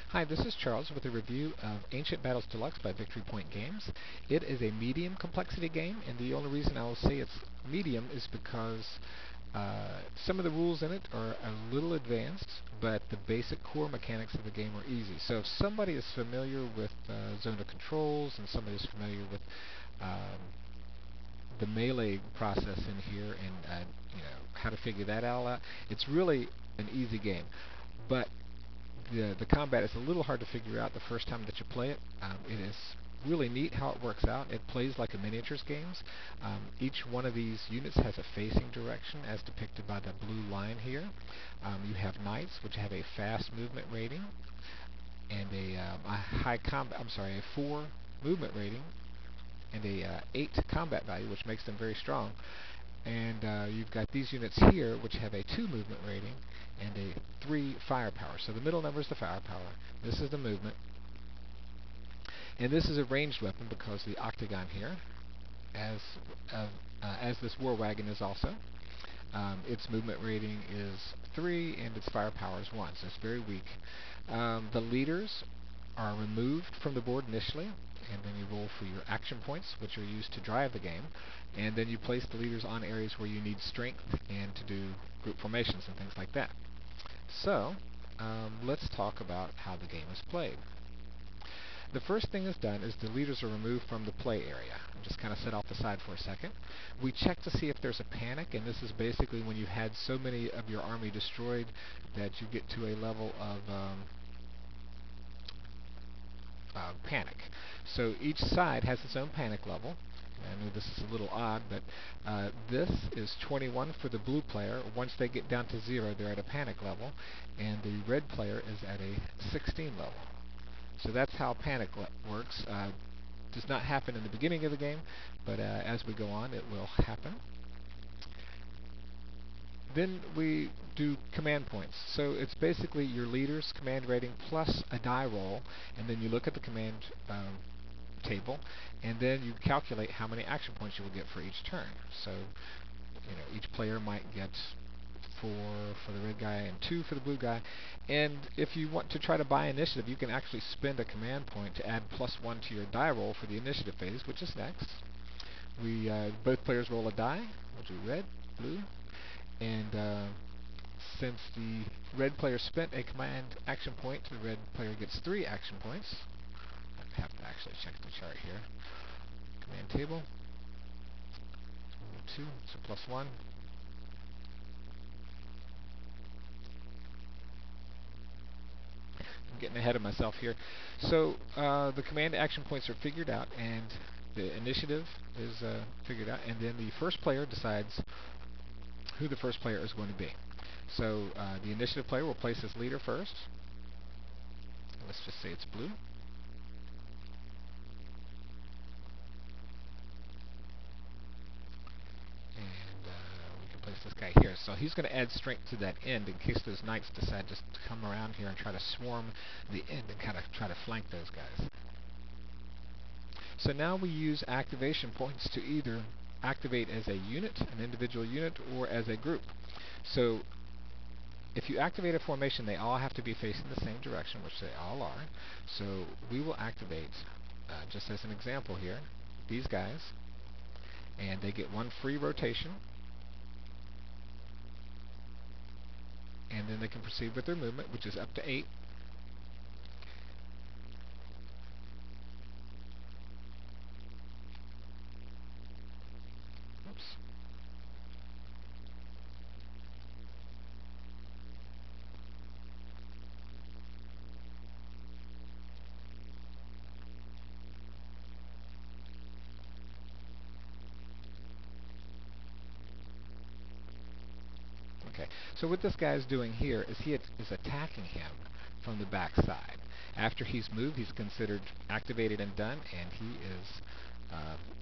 Hi, this is Charles with a review of Ancient Battles Deluxe by Victory Point Games. It is a medium complexity game, and the only reason I will say it's medium is because some of the rules in it are a little advanced, but the basic core mechanics of the game are easy. So if somebody is familiar with zone of controls and somebody is familiar with um, the melee process in here and how to figure that all out, it's really an easy game. But the combat is a little hard to figure out the first time that you play it. It is really neat how it works out. It plays like a miniatures games. Each one of these units has a facing direction as depicted by the blue line here. You have knights which have a fast movement rating and a 4 movement rating and a 8 combat value, which makes them very strong. And you've got these units here which have a 2 movement rating and a 3 firepower. So the middle number is the firepower. This is the movement. And this is a ranged weapon because the octagon here, as this war wagon is also, its movement rating is 3 and its firepower is 1, so it's very weak. The leaders are removed from the board initially, and then you roll for your action points, which are used to drive the game, and then you place the leaders on areas where you need strength and to do group formations and things like that. So, let's talk about how the game is played. The first thing that's done is the leaders are removed from the play area. I'm just kind of set off the side for a second. We check to see if there's a panic, and this is basically when you've had so many of your army destroyed that you get to a level of panic. So each side has its own panic level. I know this is a little odd, but this is 21 for the blue player. Once they get down to 0, they're at a panic level, and the red player is at a 16 level. So that's how panic works. Does not happen in the beginning of the game, but as we go on, it will happen. Then we do command points. So it's basically your leader's command rating plus a die roll, and then you look at the command table, and then you calculate how many action points you will get for each turn. So, each player might get 4 for the red guy and 2 for the blue guy. And if you want to try to buy initiative, you can actually spend a command point to add +1 to your die roll for the initiative phase, which is next. Both players roll a die. We'll do red, blue, and since the red player spent a command action point, the red player gets 3 action points. I have to actually check the chart here. Command table. 2, so +1. I'm getting ahead of myself here. So the command action points are figured out, and the initiative is figured out, and then the first player decides who the first player is going to be. So the initiative player will place his leader first. Let's just say it's blue. And we can place this guy here. So he's going to add strength to that end in case those knights decide just to come around here and try to swarm the end and kind of try to flank those guys. So now we use activation points to either activate as a unit, an individual unit, or as a group. So if you activate a formation, they all have to be facing the same direction, which they all are. So we will activate, just as an example here, these guys, and they get 1 free rotation, and then they can proceed with their movement, which is up to 8. Oops. Okay, so what this guy is doing here is he is attacking him from the back side. After he's moved, he's considered activated and done, and he is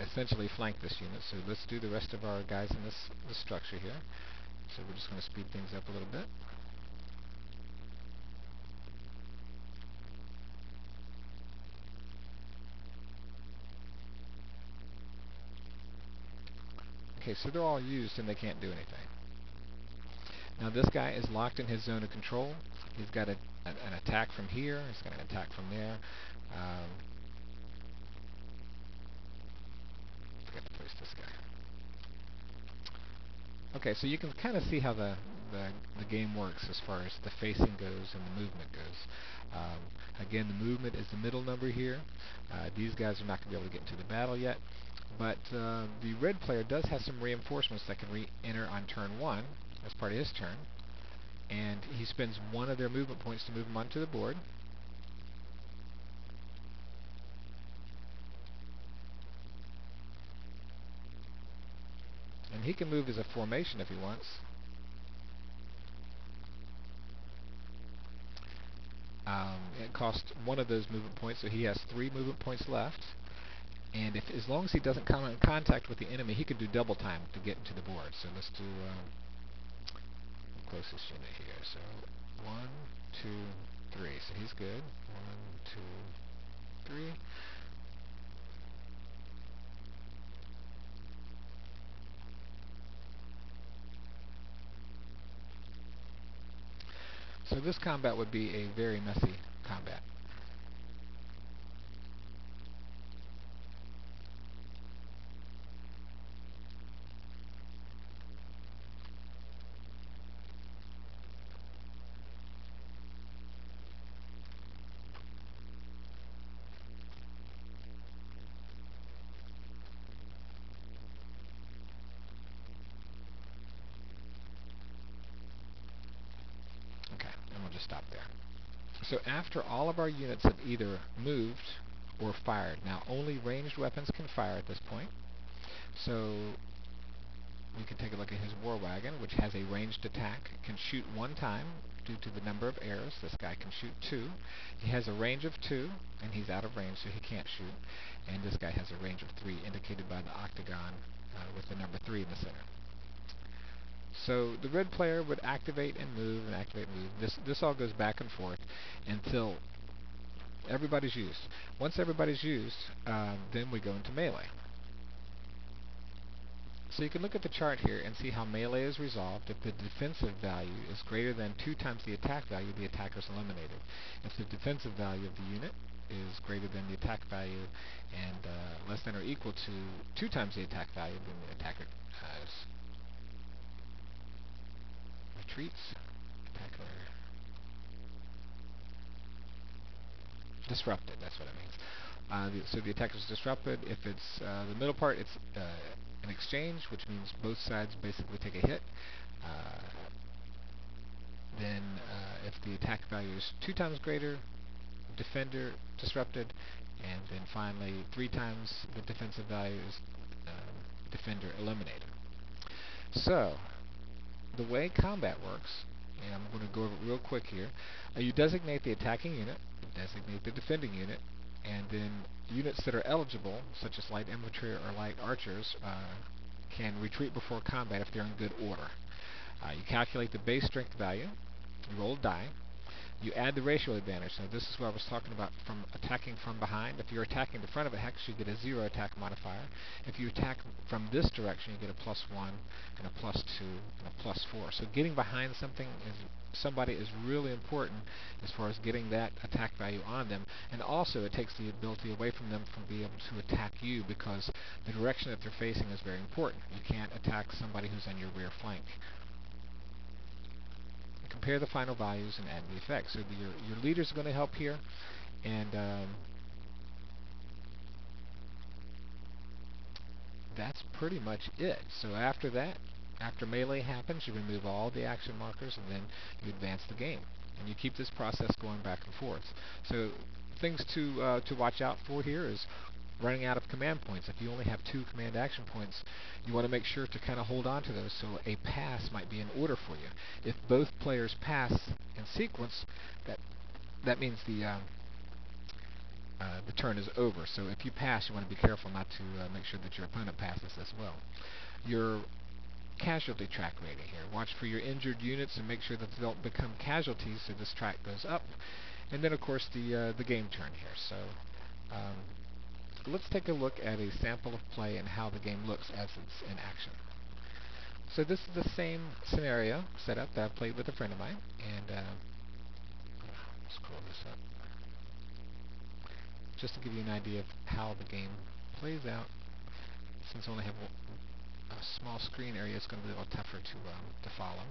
essentially flanked this unit. So let's do the rest of our guys in this structure here. So we're just going to speed things up a little bit. Okay, so they're all used and they can't do anything. Now this guy is locked in his zone of control. He's got a an attack from here. He's got an attack from there. Um, forget to place this guy. Okay, so you can kind of see how the game works as far as the facing goes and the movement goes. Again, the movement is the middle number here. These guys are not going to be able to get into the battle yet, but the red player does have some reinforcements that can re-enter on turn 1 as part of his turn, and he spends one of their movement points to move them onto the board. And he can move as a formation if he wants. It costs one of those movement points, so he has 3 movement points left. And as long as he doesn't come in contact with the enemy, he can do double time to get into the board. So let's do the closest unit here. So 1, 2, 3. So he's good. 1, 2, 3. So this combat would be a very messy combat. Okay, and we'll just stop there. So after all of our units have either moved or fired, now only ranged weapons can fire at this point. So we can take a look at his war wagon, which has a ranged attack. It can shoot 1 time due to the number of arrows. This guy can shoot 2. He has a range of 2, and he's out of range, so he can't shoot. And this guy has a range of 3, indicated by the octagon with the number 3 in the center. So the red player would activate and move and activate and move. This all goes back and forth until everybody's used. Once everybody's used, then we go into melee. So you can look at the chart here and see how melee is resolved. If the defensive value is greater than 2 times the attack value, the attacker is eliminated. If the defensive value of the unit is greater than the attack value and less than or equal to 2 times the attack value, then the attacker retreats. Attacker disrupted, that's what it means. So the attacker is disrupted. If it's the middle part, it's an exchange, which means both sides basically take a hit. Then if the attack value is 2 times greater, defender disrupted, and then finally 3 times the defensive value is defender eliminated. So the way combat works, and I'm going to go over it real quick here, you designate the attacking unit, designate the defending unit, and then units that are eligible, such as light infantry or light archers, can retreat before combat if they're in good order. You calculate the base strength value, you roll a die, you add the ratio advantage. So this is what I was talking about from attacking from behind. If you're attacking the front of a hex, you get a 0 attack modifier. If you attack from this direction, you get a +1 and a +2 and a +4. So getting behind somebody is really important as far as getting that attack value on them. And also it takes the ability away from them from being able to attack you, because the direction that they're facing is very important. You can't attack somebody who's on your rear flank. Compare the final values and add the effects. So your leaders are going to help here, and that's pretty much it. So after that, after melee happens, you remove all the action markers, and then you advance the game, and you keep this process going back and forth. So things to watch out for here is running out of command points. If you only have 2 command action points, you want to make sure to kind of hold on to those, so a pass might be in order for you. If both players pass in sequence, that means the turn is over. So if you pass, you want to be careful not to make sure that your opponent passes as well. Your casualty track rating here. Watch for your injured units and make sure that they don't become casualties, so this track goes up. And then of course the game turn here. So let's take a look at a sample of play and how the game looks as it's in action. So this is the same scenario setup that I've played with a friend of mine, and scroll this up. Just to give you an idea of how the game plays out. Since I only have a small screen area, it's going to be a little tougher to follow.